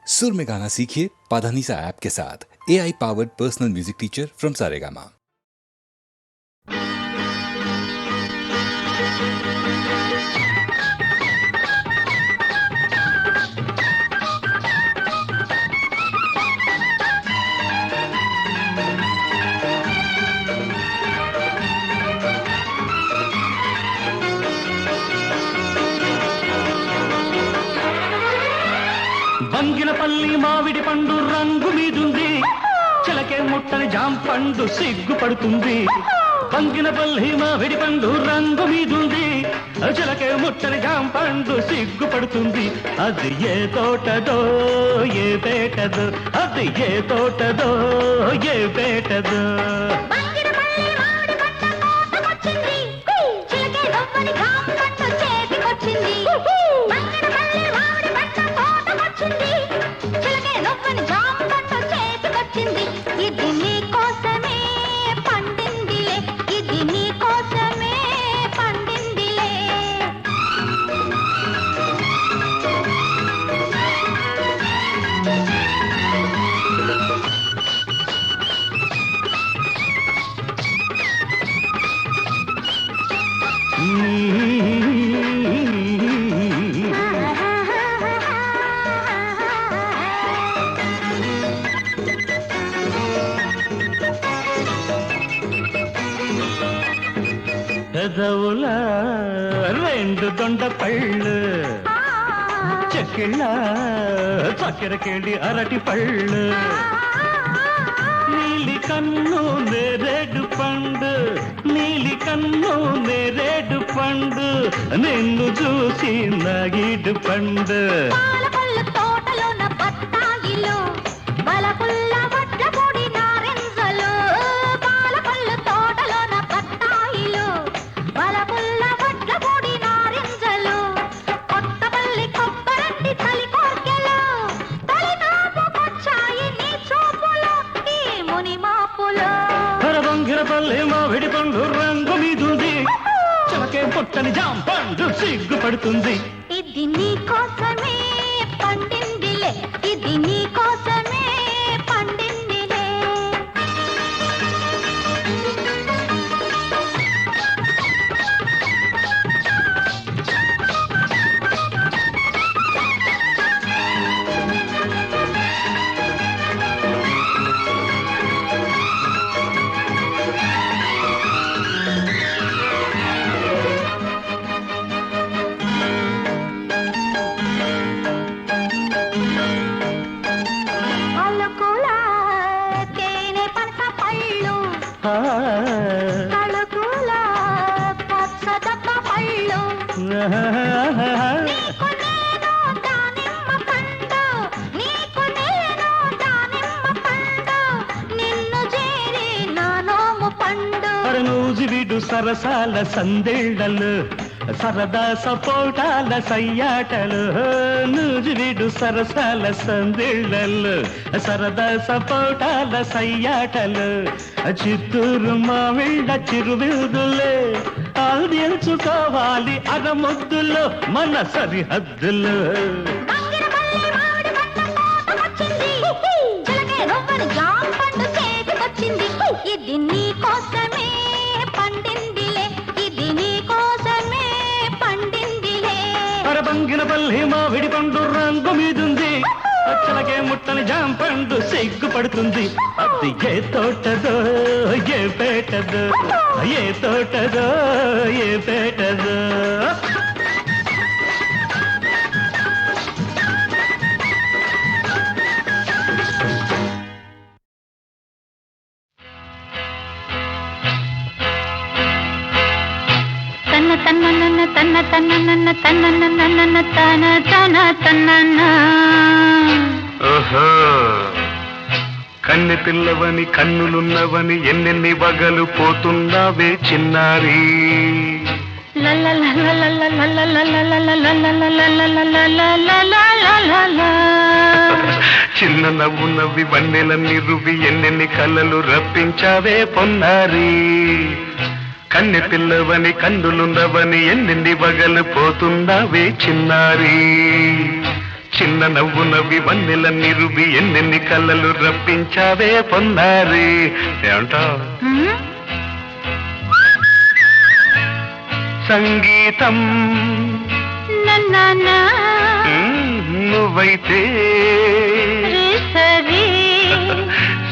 सुर में गाना सीखिए पाधानीसा ऐप के साथ। AI powered personal music teacher from Saregama. Banganapalli మావిడి పండు రంగు మీదుంది, చిలకే ముట్టని జాంపండు సిగ్గుపడుతుంది. బంగినపల్లి మావిడి పండు రంగు మీదుంది, చిలకే ముట్టని జాంపండు సిగ్గుపడుతుంది. అది ఏ తోటదో ఏ పేటదో, అది ఏ తోటదో ఏ పేటదో. పెదవుల రెండు దొండ పళ్ళు, చెక్కిళ్ళ చక్కెరకేళి అరటి పళ్ళు, నీలి కన్ను నేరేడు పండు, నీలి కన్ను నేరేడు పండు, నిన్ను చూసి నగిడు పండు. బంగినపల్లి మావిడి పండు రంగు మీదుంది, చిలకే పుట్టని జాంపండు సిగ్గుపడుతుంది. ఇది నీ కోసమే పండిందిలే, ఇది నీ కోసమే పండిందిలే. కళకుల పచ్చదప్ప పళ్ళు, నీకు నేను దానిమ్మ పండు, నీకు నేను దానిమ్మ పండు, నిన్ను చేరి నా నోము పండు. నూజివిడు సరసాల సందేళ్లలు, సరదా సపోటాల సయ్యాటలు, నూజివిడు సరసాల సందేళ్లలు, సరదా సపోటాల సయ్యాటలు, చిత్తూరు మావిళ్ళ చిరువిరుదులే ఆల్దించుకోవాలి అరముద్దులు మన సరిహద్దులు. ఇది నీ కోసమే పండిందిలే, ఇది నీ కోసమే పండిందిలే. బంగినపల్లి మావిడి పండు రంగు మీదుంది, చిలకే ముట్టని జాంపండు సిగ్గుపడుతుంది. అది ఏ తోటదో ఏ పేటదో, ఏ తోటదో ఏ పేటదో. తన్న తన్న తన్న తన్న తన్న తన తన తన్న. ఓహో, కన్నె పిల్లవని కన్నులున్నవని ఎన్నెన్ని వగలు పోతున్నావే చిన్నారి. చిన్న నవ్వు నవ్వి వన్నెలన్నీ రువి ఎన్నెన్ని కళ్ళలు రప్పించావే పొన్నారి. కన్నె పిల్లవని కన్నులున్నవని ఎన్నెన్ని వగలు పోతున్నావే చిన్నారి. చిన్న నవ్వు నవ్వి వన్నెల నిరువి ఎన్నెన్ని కళ్ళలు రప్పించావే పొన్నారి. ఏమంటావు? సంగీతం నువ్వైతే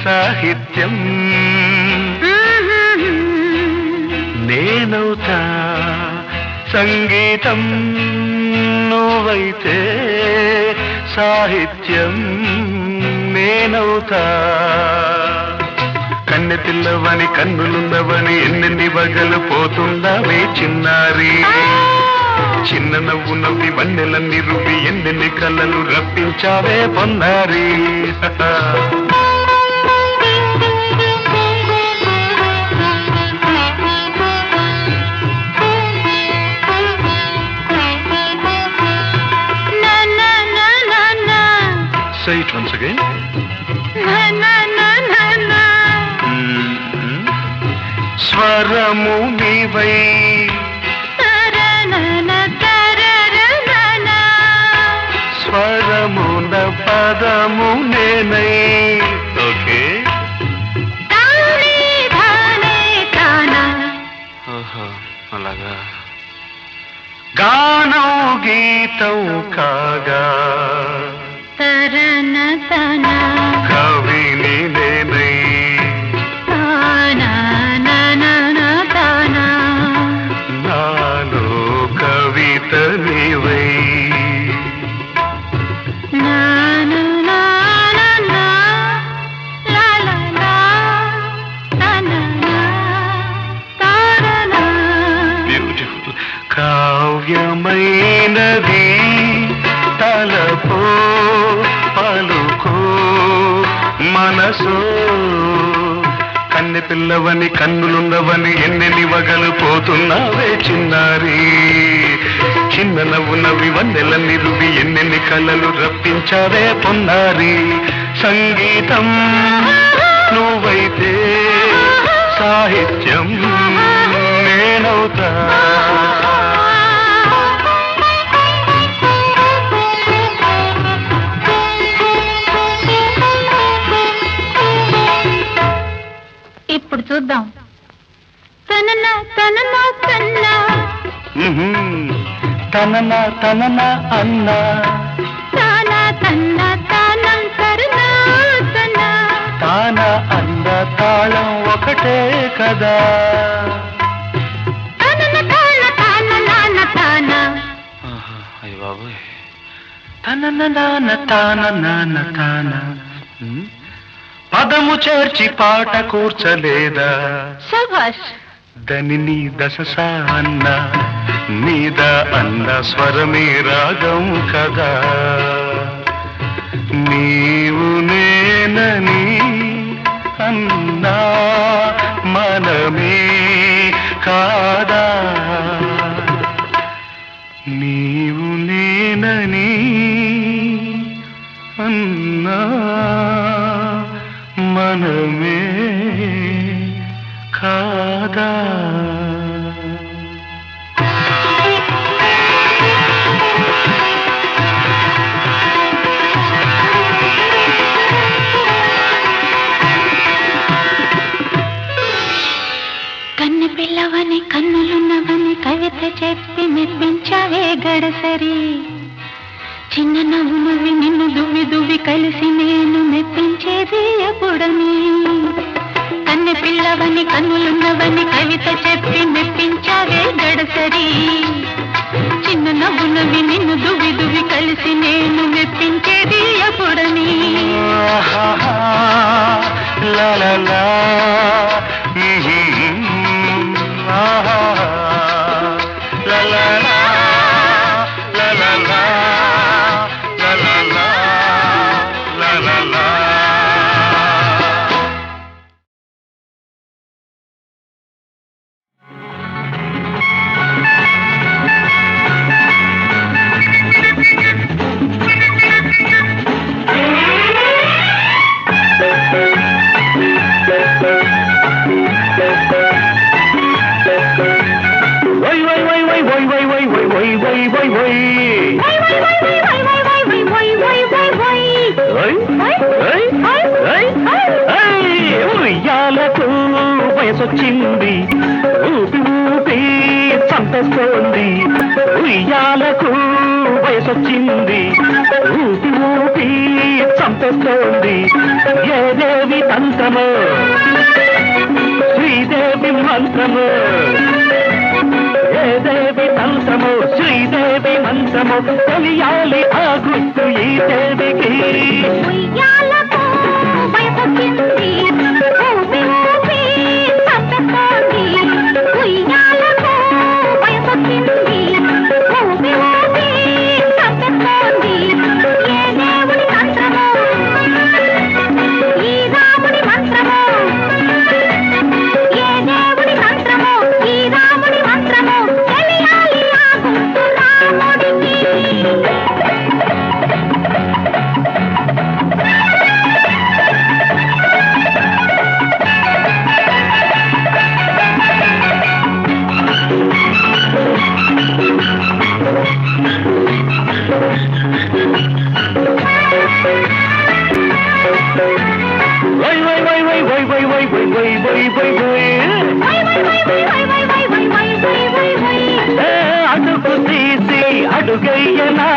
సాహిత్యం నేనవుతా. సంగీతం నువ్వైతే సాహిత్యం నేనవుతా. కన్నె పిల్లవని కన్నులున్నవని ఎన్నెన్ని వగలు పోతుండవే చిన్నారి. చిన్న నవ్వు నవ్వి వన్నెలన్నీ రువ్వి ఎన్నెన్ని కళ్ళలు రప్పించావే పొన్నారి. Say it once again. స్వరము నీవై స్వరమున పదము నేనై. ఓకే, అలాగా. గానం గీతం కాగా కవిని నేనై. నాలో కవిత నీవై. బ్యూటిఫుల్. కావ్యమైనది తలపో పలుకో మనసో. కన్నె పిల్లవని కన్నులున్నవని ఎన్నెన్ని వగలు పోతున్నావే చిన్నారి. చిన్న నవ్వు నవ్వి వన్నెల నిరువి ఎన్నెన్ని కళ్ళలు రప్పించావే పొన్నారి. సంగీతం నువ్వైతే సాహిత్యం నేనవుతా. ఇప్పుడు చూద్దాం. తనన తనన తన్నా తనన తనన అన్నా తానా తన్న తానం తరునా తన తాన అన్న తాళం ఒకటే కదా. తనన తాన తాన నాన తాన. అయ్య బాబోయ్. తనన నాన తాన నాన తాన. పదము చేర్చి పాట కూర్చలేదా. శభాష్. దని దశ అన్న నీద అన్న స్వరమే రాగం కదా. నీవు నేనని అన్నా మనమే కాదా. నీవు నేనని అన్నా మనమే కాదా. కన్నె పిల్లవని కన్నులున్నవని కవిత చెప్పి మెప్పించావే గడసరి. చిన్న నవ్వు నవ్వి నిన్ను దువ్వి దువ్వి కలిసి నేను మెప్పించేది ఎప్పుడని. కన్నె పిల్లవని కన్నులున్నవని కవిత చెప్పి మెప్పించావే గడసరి. చిన్న నవ్వు నవ్వి నిన్ను దువ్వి దువ్వి కలిసి నేను మెప్పించేది ఎప్పుడని. లా లా లా. వయసొచ్చింది ఊపి ఊపి చంపేస్తోంది ఉయ్యాలకు వయసొచ్చింది ఊపి ఊపి చంపేస్తోంది ఏ దేవి తంత్రమో శ్రీదేవి మంత్రము ఏ దేవి తంత్రము శ్రీదేవి మంత్రము తెలియాలి ఆ గుర్తు ఈ దేవికి ఉయ్యాలకు వయసొచ్చింది ఊపి ఊపి చంపేస్తోంది ఉయ్యాలకు వయసొచ్చింది ఊపి ఊపి చంపేస్తోంది ఏ దేవుడి మంత్రమో ఈ రాముడి మంత్రమో ఏ దేవుడి మంత్రమో ఈ రాముడి మంత్రమో తెలియాలి ఆ గుర్తు రాముడికి వై వై వై వై వై వై వై వై వై వై వై వై అడుగు తీసి అడుగయ్యనా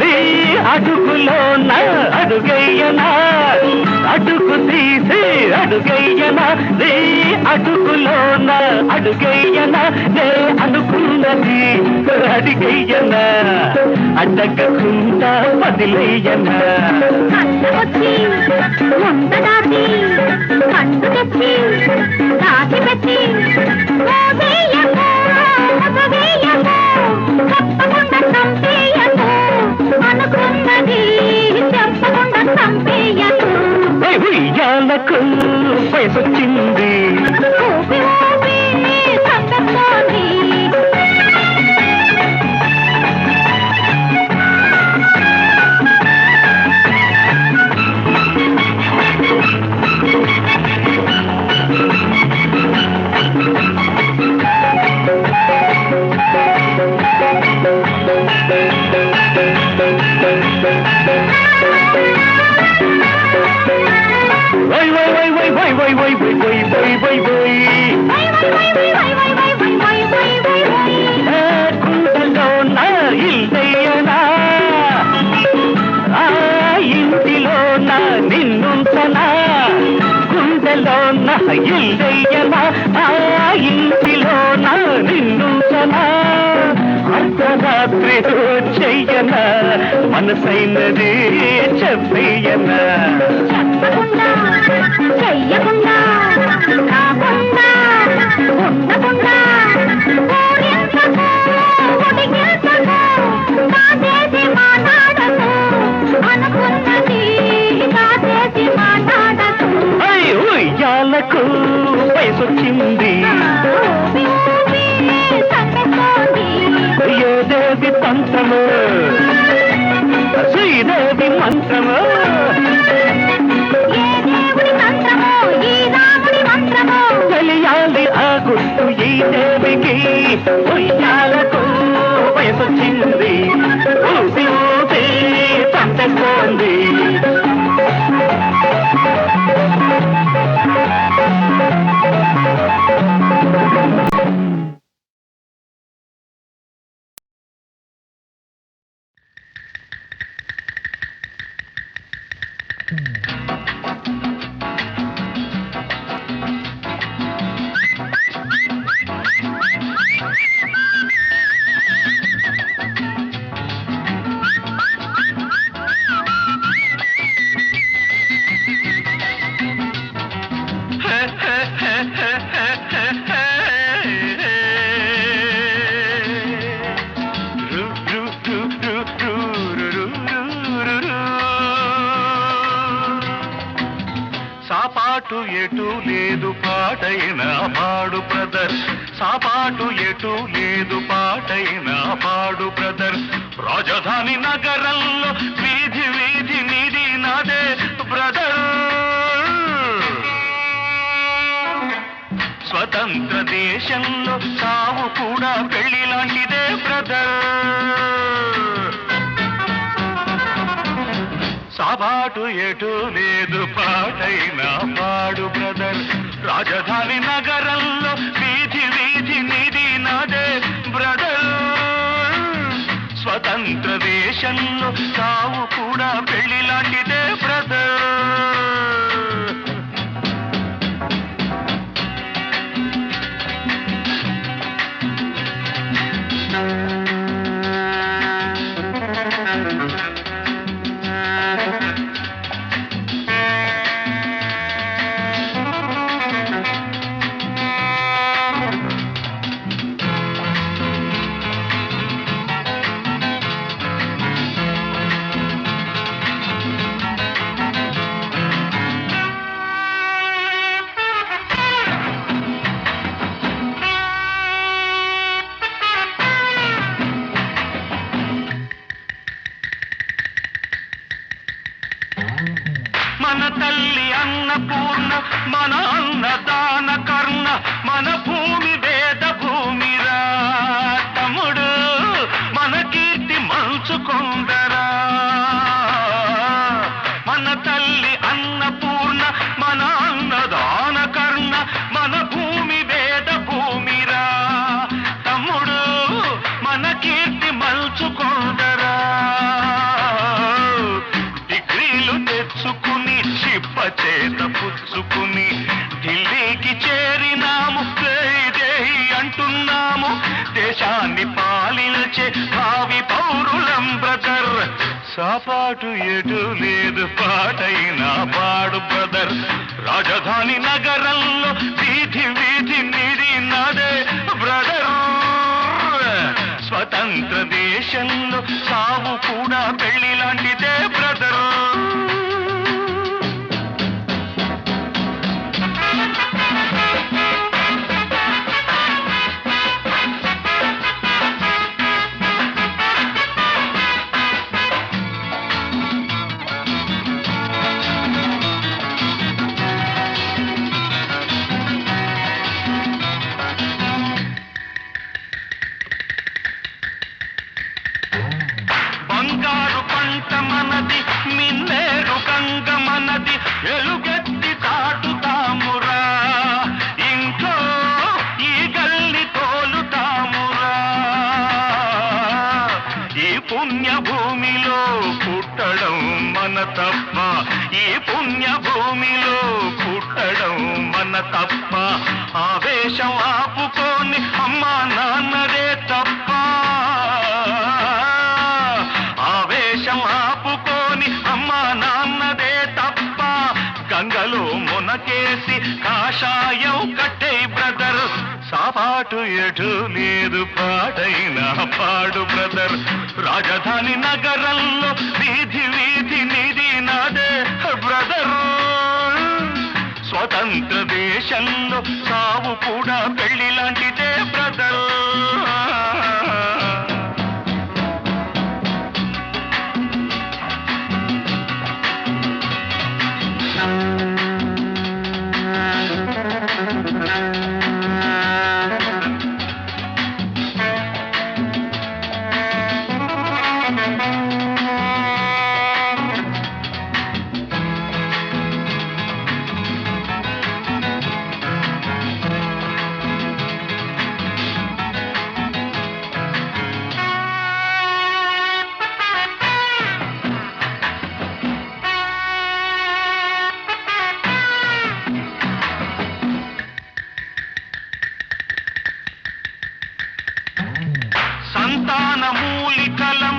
నీ అడుగులోన అడుగయ్యనా అడుగు తీసి అడుగయ్యనా నీ అడుగులోన అడుగయ్యనా నే అనుకున్నది అడిగయ్యనా అడ్డగకుండా వదిలేయనా కట్టకొచ్చి ముందడాచి కట్టు తెచ్చి దాచి పెట్టి మోసేయకు మోసవేయకు తప్పకుండా చంపేయకు అనుకున్నది చెప్పకుండా చంపేయకు ఉయ్యాలకు వయసొచ్చింది ఊపి ఊపి చంపేస్తోంది వై వై వై వై వై వై వై వై వై వై వై గుండెలోన ఇల్దయ్యనా ఆ ఇంటిలోన నిన్నుంచనా గుండెలోన ఇల్దయ్యనా ఆ ఇంటిలోన నిన్నుంచనా అర్ధరాత్రి చెయ్యనా మనసైనది చెప్పయ్యనా చెప్పకుండా చెయ్యకుండా కాకుండా ఉండకుండా ఊరించకు ఉడిగించకు కాదేసి మాట్లాడకు అనుకున్నది కాదేసి మాట్లాడకు ఉయ్యాలకు వయసొచ్చింది ఊపి ఊపి చంపేస్తోంది ఏ దేవి తంత్రము శ్రీదేవి మంత్రము ఏ దేవుడి మంత్రమో ఈ రాముడి మంత్రమో తెలియాలి ఆ గుర్తు ఈ దేవికి ఉయ్యాలకు వయసొచ్చింది ఊపి ఊపి చంపేస్తోంది సాపాటు ఎటు లేదు పాటైన పాడు బ్రదర్ సాపాటు ఎటు లేదు పాటైన పాడు బ్రదర్ రాజధాని నగరంలో వీధి వీధి నీది నాదే బ్రదర్ స్వతంత్ర దేశంలో సావు కూడా పెళ్లి లాంటిదే బ్రదర్ సాబాటు ఎటు లేదు పాటైన పాడు బ్రదర్ రాజధాని నగరంలో వీధి వీధి నిధి నాదే బ్రదర్ స్వతంత్ర దేశంలో సావు కూడా పెళ్లి లాంటిదే బ్రదర్ మన తల్లి అన్నపూర్ణ మన అన్నదాన కర్ణ మన భూమి వేద భూమిరా తమ్ముడు మన కీర్తి మంచుకొందరా మన తల్లి అన్నపూర్ణ మన అన్నదాన కర్ణ మన భూమి వేద భూమిరా తమ్ముడు మన కీర్తి మంచుకొందరా తెచ్చుకుని చిప్ప చేత పుచ్చుకుని ఢిల్లీకి చేరినాము దేహి అంటున్నాము దేశాన్ని పాలించే భావి పౌరులం బ్రదర్ సాపాటు ఎటు లేదు పాటైనా పాడు బ్రదర్ రాజధాని నగరంలో వీధి వీధి నిధి నాదే బ్రదర్ స్వతంత్ర దేశంలో సావు కూడా పెళ్లి లాంటిదే బ్రదర్ బంగారు పంట మనది మిన్నేరు గంగ మనది ఎలుగెత్తి చాటుతామురా ఇంట్లో ఈ గల్లి తోలుతామురా ఈ పుణ్య భూమిలో పుట్టడం మన తప్ప ఈ పుణ్య భూమిలో పుట్టడం మన తప్ప ఆవేశం ఆపుకొని అమ్మా నాన్నదే తప్ప ఆవేశం ఆపుకొని అమ్మా నాన్నదే తప్ప గంగలో మునకేసి కాషాయం కట్టే బ్రదర్ సాపాటు ఎటు లేదు పాటైనా పాడు బ్రదర్ రాజధాని నగరంలో వీధి వీధి నిధి నాదే బ్రదర్ స్వతంత్ర దేశంలో సావు కూడా పెళ్లి లాంటిదే బ్రదర్ సంతాన మూలికలం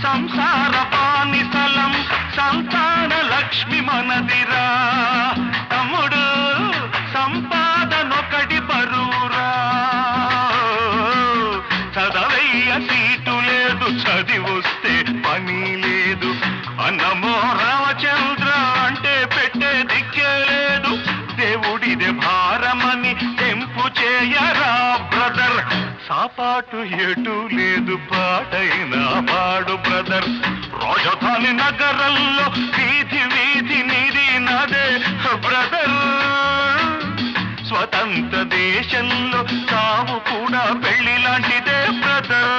సంసార పానిసలం సంతాన లక్ష్మి మనదిరా తమ్ముడు సంపాదనొకటి బరువురా చదవయ్య సీటు లేదు చదివొస్తే పని లేదు అన్నమో రామచంద్ర అంటే పెట్టే దిక్కే లేదు దేవుడిదే భారమని తెంపు చేయరా బ్రదర్ సాపాటు ఎటు లేదు పాటైనా పాడు బ్రదర్ రాజధాని నగరంలో వీధి వీధి నిధి నాదే బ్రదర్ స్వతంత్ర దేశంలో సావు కూడా పెళ్లి లాంటిదే బ్రదర్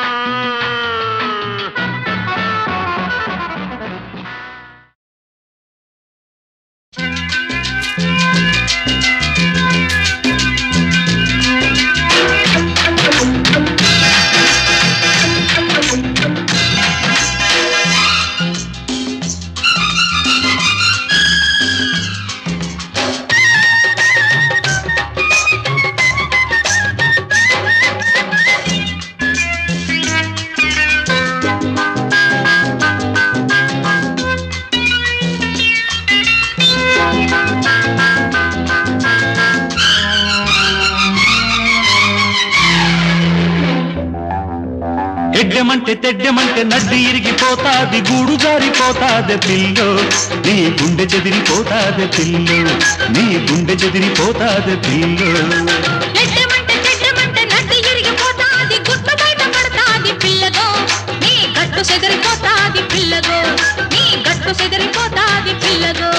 ఎడ్డెమంటే తెడ్డెమంటే నడ్డి ఇరిగిపోతాది గూడు జారిపోతాది పిల్లో నీ గుండె చెదిరిపోతాది పిల్లో నీ గుండె చెదిరిపోతాది పిల్లో ఎడ్డమంటే చెడ్డమంటే నడ్డి ఇరిగిపోతాది గుట్టు బయట పడతాది పిల్లగో నీ గట్టు చెదిరిపోతాది పిల్లగో నీ గట్టు చెదిరిపోతాది పిల్లగో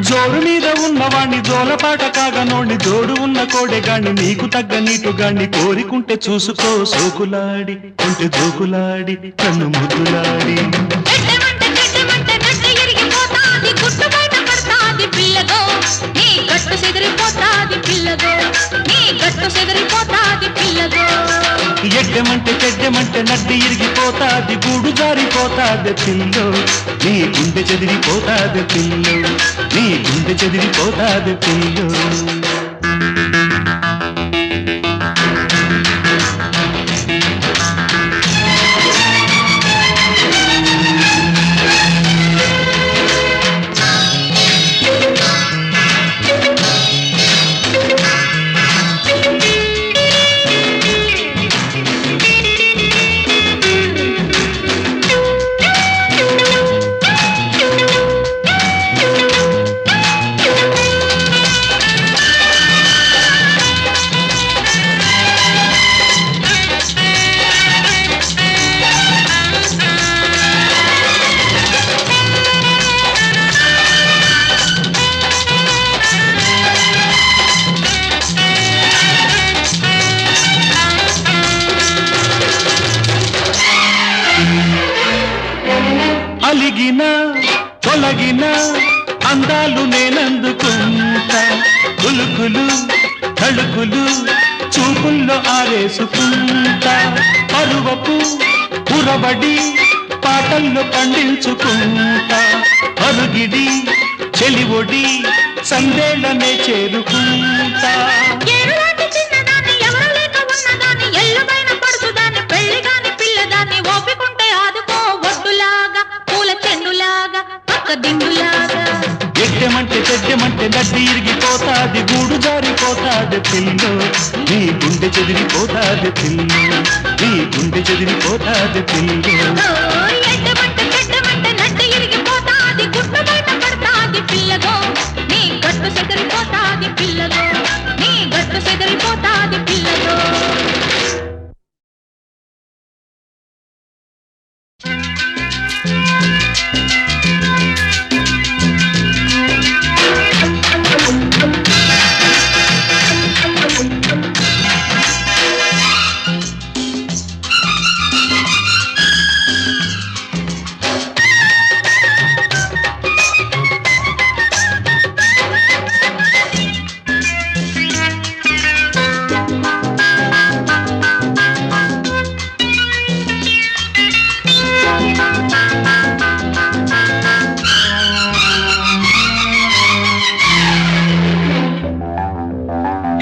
జోరు మీద ఉన్నవాణ్ణి జోలపాట కాగనోణ్ణి జోడు ఉన్న కోడెగాణ్ణి నీకు తగ్గ నీటుగాణ్ణి కోరికుంటే చూసుకో సోకులాడి ఉంటే జోకులాడి కన్ను ముద్దులాడి గట్టు చెదిరిపోతాది పిల్లగో నీ గట్టు చెదిరిపోతాది పిల్లగో ఎడ్డెమంటే చెడ్డెమంటే నడ్డి ఇరిగిపోతాది గూడు జారిపోతాది పిల్లో నీ గుండె చెదిరిపోతాది పిల్లో నీ గుండె చెదిరిపోతాది పిల్లో అలిగిన తొలగిన అందాలు నేనందుకుంటా కులుకులు తళుకులు చూపుల్లో ఆరేసుకుంటా పరువపు పురబడి పాటల్లో పండించుకుంటా అరుగిడి చెలివొడి సందేళ్ళనే చేరుకుంటా ఎడ్డెమంటే చెడ్డెమంటే నడ్డి ఇరిగిపోతాది గూడు జారిపోతాది పిల్లో నీ గుండె చెదిరిపోతాది పిల్లో నీ గుండె చెదిరిపోతాది పిల్లో ఎడ్డమంటే చెడ్డమంటే నడ్డి ఇరిగిపోతాది గుట్టు బయట పడతాది పిల్లగో నీ గట్టు చెదిరిపోతాది పిల్లగో నీ గట్టు చెదిరిపోతాది పిల్లగో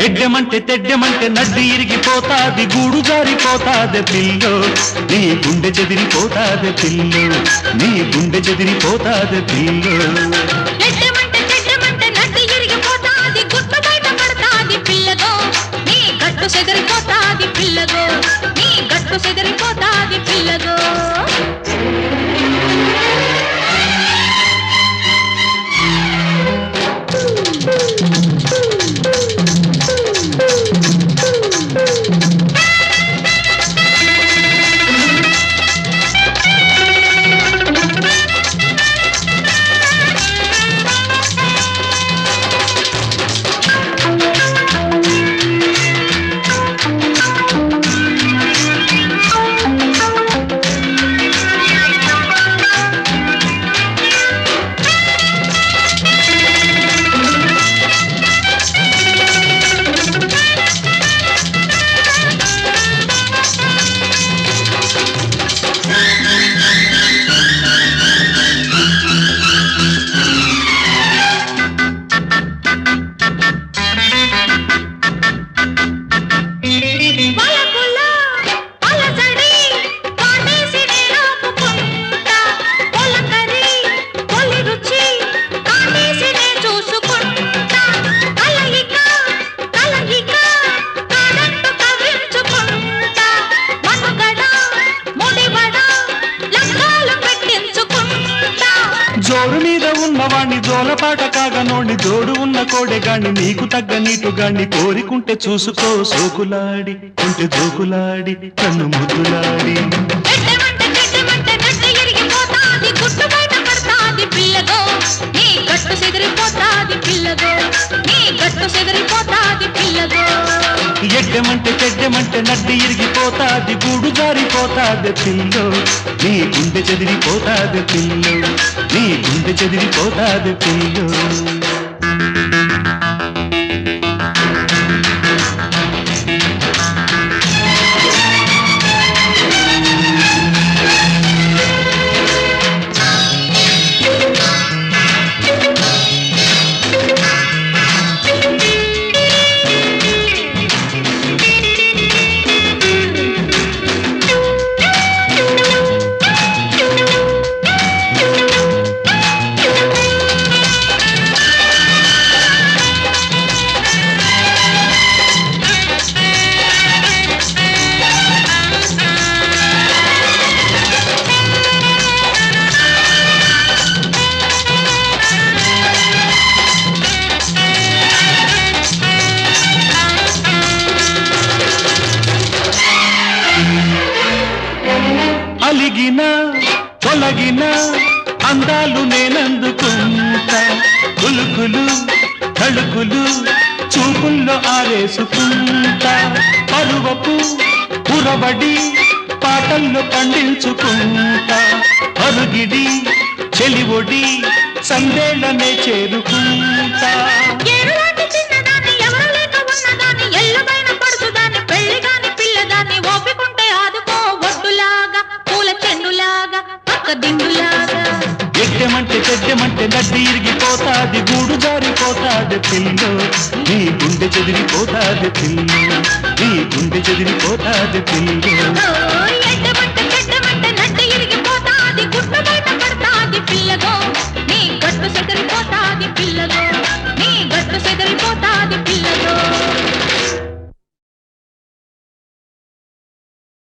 ఎడ్డెమంటే తెడ్డెమంటే నడ్డి ఇరిగిపోతాది గూడు జారిపోతాది పిల్లో నీ గుండె చెదిరిపోతాది పిల్లో నీ గుండె చెదిరిపోతాది పిల్లో ఎడ్డమంటే చెడ్డమంటే నడ్డి ఇరిగిపోతాది గుట్టు బయట పడతాది పిల్లగో నీ గట్టు చెదిరిపోతాది పిల్లగో గట్టు చెదిరిపోతాది పిల్లగో. జోరు మీద ఉన్నవాణ్ణి జోలపాట కాగనోణ్ణి జోడు ఉన్న కోడెగాణ్ణి నీకు తగ్గ నీటుగాణ్ణి కోరికుంటే చూసుకో సోకులాడి ఉంటే జోకులాడి కన్ను ముద్దులాడి. గట్టు చెదిరిపోతాది పిల్లగో, నీ గట్టు చెదిరిపోతాది పిల్లగో. ఎడ్డమంటే చెడ్డమంటే నడ్డి ఇరిగిపోతాది గూడు జారిపోతాది పిల్లో, నీ గుండె చెదిరిపోతాది పిల్లో, నీ గుండె చెదిరిపోతాది పిల్లో. అలిగిన తొలగిన అందాలు నేనందుకుంటా, కులుకులు తళుకులు చూపుల్లో ఆరేసుకుంటా, పరువపు పురబడి పాటల్లో పండించుకుంటా, అరుగిడి చెలివొడి సందేళ్లనే చేరుకుంటా. ఎడ్డమంటే చెడ్డమంటే నడ్డి ఇరిగిపోతాది గూడు జారిపోతాది పిల్లో, నీ గుండె చెదిరిపోతాది పిల్లో, నీ గుండె చెదిరిపోతాది పిల్లో. ఎడ్డమంటే చెడ్డమంటే నడ్డి ఇరిగిపోతాది గుట్టు బయట పడతాది పిల్లగో, నీ గట్టు చెదిరిపోతాది పిల్లగో, నీ గట్టు చెదిరిపోతాది.